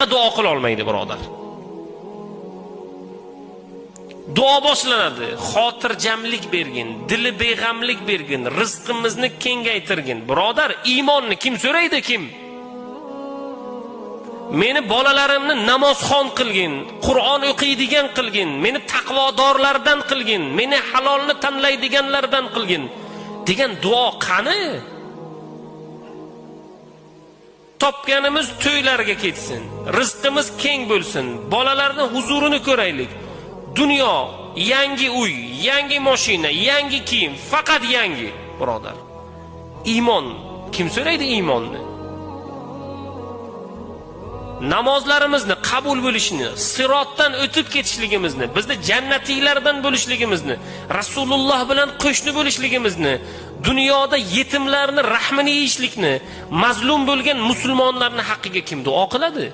duo qila olmaydi, birodar. Duo boshlanadi. Xotirjamlik bergin, dili beg'amlik bergin, rizqimizni kengaytirgin. Birodar, iymonni kim so'raydi, kim? Meni bolalarimni namozxon qilgin, Qur'on o'qiydigan qilgin, meni taqvodorlardan qilgin, meni halolni tanlaydiganlardan qilgin degan duo qani? Topganimiz to'ylarga ketsin, rizqimiz keng bo'lsin, bolalarning huzurini ko'raylik. Dunyo, yangi uy, yangi mashina, yangi kiyim, faqat yangi, birodar. Iymon, kim so'raydi iymonni? Namozlarimizni qabul bo'lishini, sirotdan o'tib ketishligimizni, bizni jannatiylardan bo'lishligimizni, Rasululloh bilan qo'shni bo'lishligimizni, dunyoda yetimlarni rahmini yeyishlikni, mazlum bo'lgan musulmonlarning haqqiga kim duo qiladi?